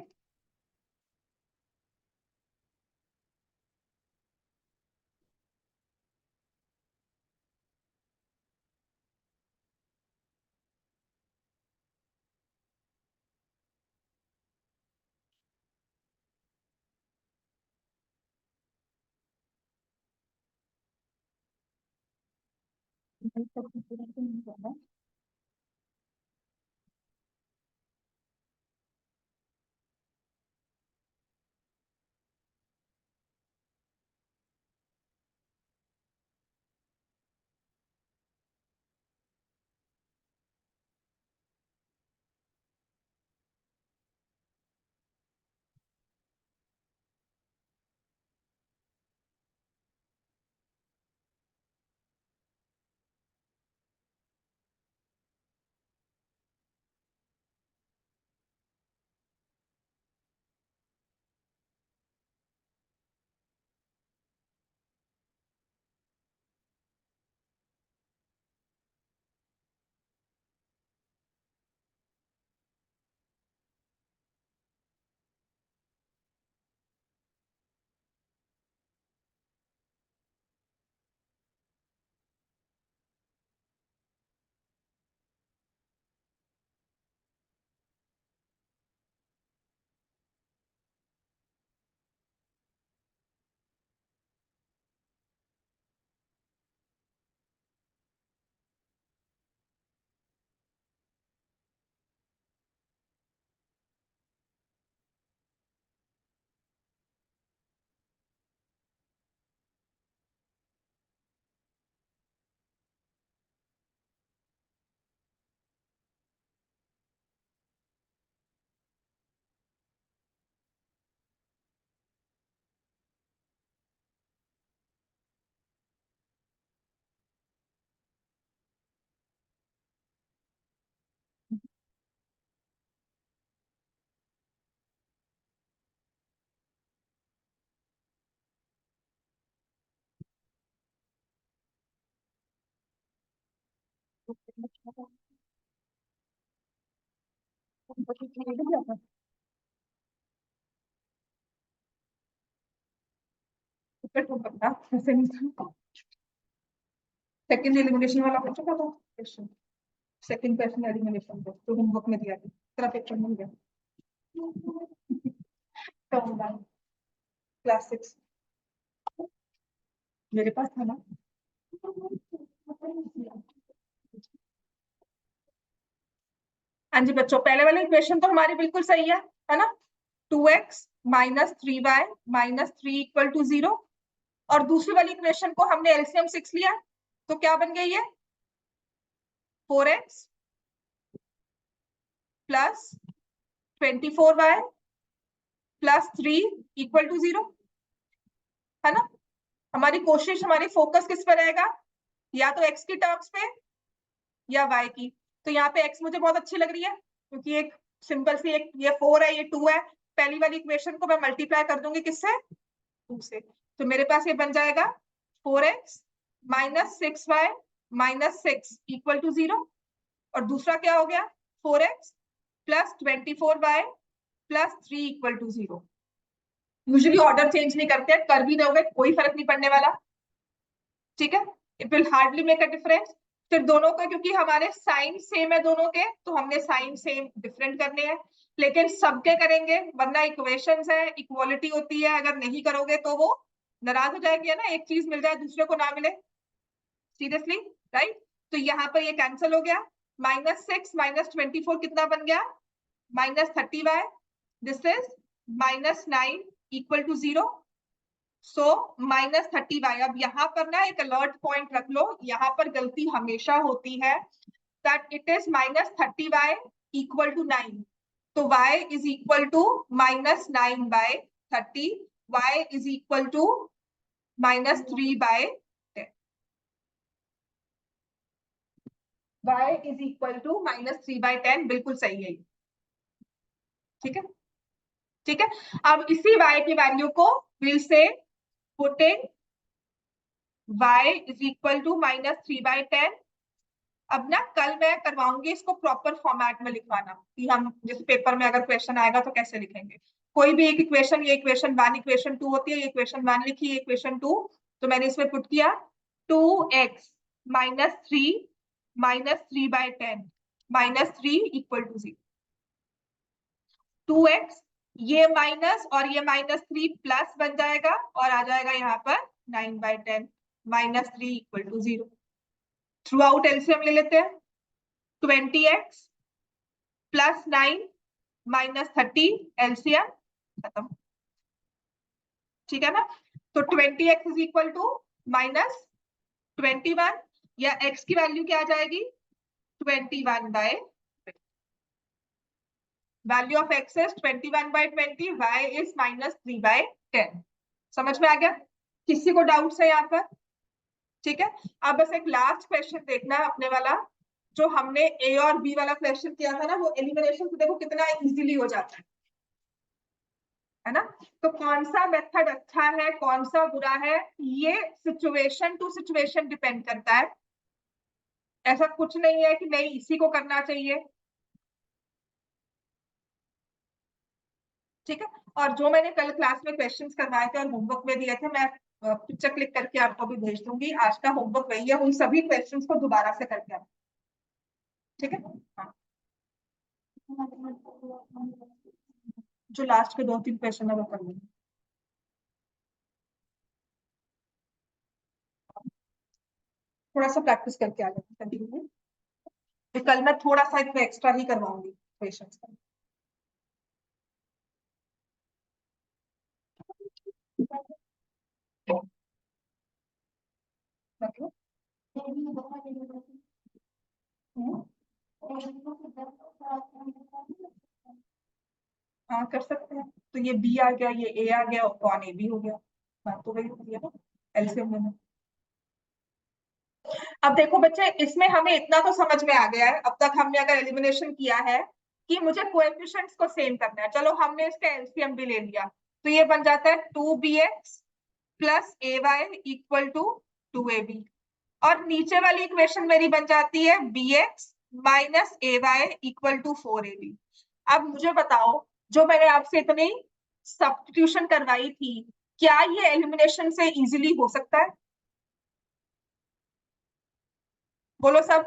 सेकंड एलिमिनेशन वाला हो चुका था क्वेश्चन, सेकंड क्वेश्चन एलिमिनेशन का जो होमवर्क में दिया था, तेरा पेपर मिल गया। टर्म 1 क्लास 6 मेरे पास था ना। हाँ जी बच्चों, पहले वाली इक्वेशन तो हमारी बिल्कुल सही है ना। 2x minus 3y minus 3 equal to 0। और दूसरी वाली इक्वेशन को हमने एलसीएम 6 लिया, तो क्या बन गई है 4x plus 24y plus 3 equal to 0, है ना। हमारी कोशिश, हमारी फोकस किस पर रहेगा, या तो x की टर्म्स पे या y की। तो यहाँ पे x मुझे बहुत अच्छी लग रही है, क्योंकि एक सिंपल सी, एक ये 4 है, ये 2 है। पहली वाली इक्वेशन को मैं मल्टीप्लाई कर दूंगी किससे, 2 से। तो मेरे पास ये बन जाएगा 4x minus 6y minus 6 equal to 0। और दूसरा क्या हो गया 4x plus 24y plus 3 equal to 0। Usually order change नहीं करते हैं, कर भी दोगे कोई फर्क नहीं पड़ने वाला, ठीक है। It will hardly make a difference. फिर दोनों का, क्योंकि हमारे साइन सेम है दोनों के, तो हमने साइन सेम डिफरेंट करने हैं, लेकिन सबके करेंगे, वरना इक्वेशंस है, इक्वालिटी होती है, अगर नहीं करोगे तो वो नाराज हो जाएगी, है ना। एक चीज मिल जाए दूसरे को ना मिले, सीरियसली, राइट। तो यहाँ पर ये कैंसिल हो गया। -6 माइनस 24 कितना बन गया -30y। This is -9 equal to 0। So -30y। अब यहाँ पर ना एक अलर्ट पॉइंट रख लो, यहाँ पर गलती हमेशा होती है, that it is -30y equal to 9। तो y is equal to -9/30, y is equal to -3/10, y is equal to -3/10, बिल्कुल सही है, ठीक है, ठीक है। अब इसी y की वैल्यू को विल से putting y is equal to -3/10। अब ना कल मैं करवाऊंगी इसको प्रॉपर फॉर्मेट में लिखवाना, कि हम जिस पेपर में अगर क्वेश्चन आएगा तो कैसे लिखेंगे। कोई भी एक इक्वेशन, ये इक्वेशन 1 इक्वेशन 2 होती है, ये इक्वेशन 1 लिखी, ये इक्वेशन 2, तो मैंने इसमें पुट किया 2x minus 3 -3/10 -3 equal to 0। 2x ये माइनस और ये -3 प्लस बन जाएगा और आ जाएगा यहाँ पर 9/10 -3 equal to 0। Throughout LCM ले लेते हैं। 20x प्लस 9 माइनस 30 एलसीएम खत्म, ठीक है ना। तो 20x इज इक्वल टू -21, या x की वैल्यू क्या आ जाएगी 21/20। Value of x is 21/20, y is -3/10। समझ में आ गया, किसी को डाउट्स है यहाँ पर, ठीक है। अब बस एक लास्ट क्वेश्चन देखना है अपने वाला, जो हमने ए और बी वाला क्वेश्चन किया था ना, वो एलिमिनेशन से देखो कितना इजीली हो जाता है ना। तो कौन सा मेथड अच्छा है, कौन सा बुरा है, ये सिचुएशन टू सिचुएशन डिपेंड करता है। ऐसा कुछ नहीं है कि नहीं इसी को करना चाहिए, ठीक है। और जो मैंने कल क्लास में क्वेश्चंस करवाए थे और होमवर्क में दिए थे, मैं पिक्चर क्लिक करके आपको भी भेज दूंगी। आज का होमवर्क वही है, उन सभी क्वेश्चंस को दोबारा से करके आप, ठीक है। हाँ, जो लास्ट के 2-3 क्वेश्चन है वो कर लूंगी। थोड़ा सा प्रैक्टिस करके आ जाए कंटिन्यू, तो कल मैं थोड़ा सा इसमें एक्स्ट्रा ही करवाऊंगी क्वेश्चंस का। हाँ कर सकते हैं, तो ये बी आ गया, ये ए आ गया, कौन ए बी हो गया, बात तो वही होती है ना एलसीएम में। अब देखो बच्चे, इसमें हमें इतना तो समझ में आ गया है अब तक हमने अगर एलिमिनेशन किया है कि मुझे कोएफिशिएंट्स को सेम करना है। चलो हमने इसका एलसीएम भी ले लिया, तो ये बन जाता है 2bx plus ay equal to 2ab। और नीचे वाली इक्वेशन मेरी बन जाती है bx minus ay equal to 4ab। अब मुझे बताओ, जो मैंने आपसे इतनी सब्स्टिट्यूशन करवाई थी, क्या ये एलिमिनेशन से इजीली हो सकता है? बोलो सब,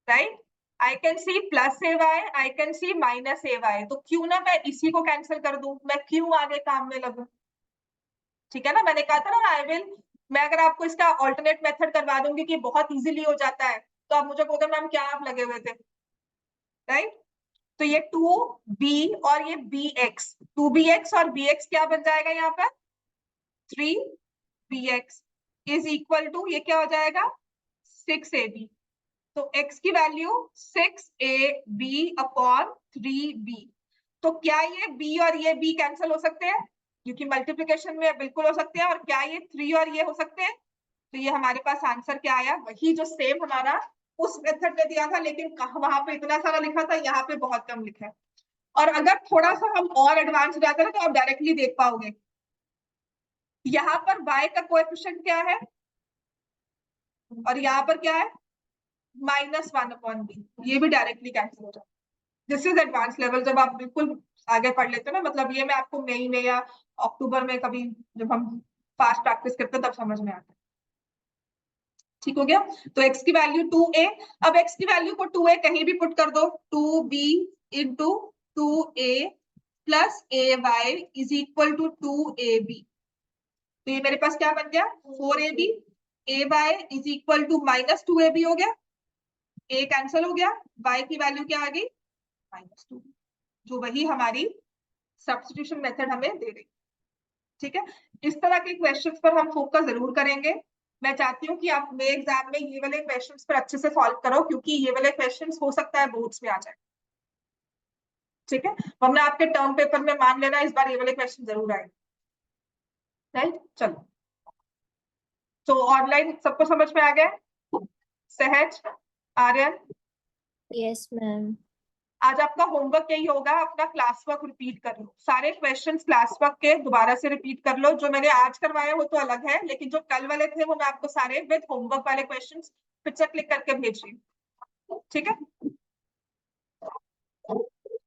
right. I can see plus a y, I can see minus a y, तो क्यों ना मैं इसी को कैंसिल कर दूं, मैं क्यों आगे काम में लगूं। ठीक है ना, मैंने कहा था ना आई विल, मैं अगर आपको इसका ऑल्टरनेट मेथड करवा दूंगी कि बहुत इजीली हो जाता है, तो आप मुझे कहोगे मैम क्या आप लगे हुए थे, राइट। तो ये 2b और ये bx, 2bx और bx क्या बन जाएगा यहाँ पर, 3bx इज इक्वल टू, ये क्या हो जाएगा 6ab। तो x की वैल्यू 6ab अपॉन 3b। तो क्या ये b और ये b कैंसिल हो सकते हैं, क्योंकि मल्टीप्लिकेशन में बिल्कुल हो सकते हैं, और क्या ये 3 और ये हो सकते हैं। तो ये हमारे पास आंसर क्या आया, वही जो सेम हमारा उस मेथड में दिया था, लेकिन वहां पे इतना सारा लिखा था, यहाँ पे बहुत कम लिखा है। और अगर थोड़ा सा हम और एडवांस जाते हैं तो आप डायरेक्टली देख पाओगे, यहाँ पर y का कोएफिशिएंट क्या है और यहाँ पर क्या है -1/b, ये भी डायरेक्टली कैंसिल हो जाता है। दिस इज एडवांस लेवल, जब आप बिल्कुल आगे पढ़ लेते हो ना, मतलब ये मैं आपको मई में या अक्टूबर में कभी जब हम फास्ट प्रैक्टिस करते हैं तब समझ में आता है। ठीक हो गया, तो x की वैल्यू 2a, अब x की वैल्यू को 2a कहीं भी पुट कर दो, 2b into 2a plus ay is equal to 2ab। तो ये मेरे पास क्या बन गया 4ab, ay is equal to -2ab हो गया, a कैंसिल हो गया, y की वैल्यू क्या आ गई -2, जो वही हमारी सब्स्टिट्यूशन मेथड हमें दे रही। ठीक है, इस तरह के क्वेश्चंस पर हम फोकस जरूर करेंगे। मैं चाहती हूँ कि आप मेरे एग्जाम में ये वाले क्वेश्चंस पर अच्छे से सॉल्व करो, क्योंकि ये वाले क्वेश्चंस हो सकता है बोर्ड्स में आ जाए। ठीक है, वरना आपके टर्म पेपर में मान लेना इस बार ये वाले क्वेश्चन जरूर आए, राइट। चलो, तो ऑनलाइन सबको समझ में आ गया, सहज, आर्यन। Yes, ma'am. आज आपका होमवर्क यही होगा, अपना क्लास वर्क रिपीट कर लो, सारे क्वेश्चंस क्लास वर्क के दोबारा से रिपीट कर लो। जो मैंने आज करवाया वो तो अलग है, लेकिन जो कल वाले थे वो मैं आपको सारे विद होमवर्क वाले क्वेश्चंस पिक्चर क्लिक करके भेज रही हूँ। ठीक है।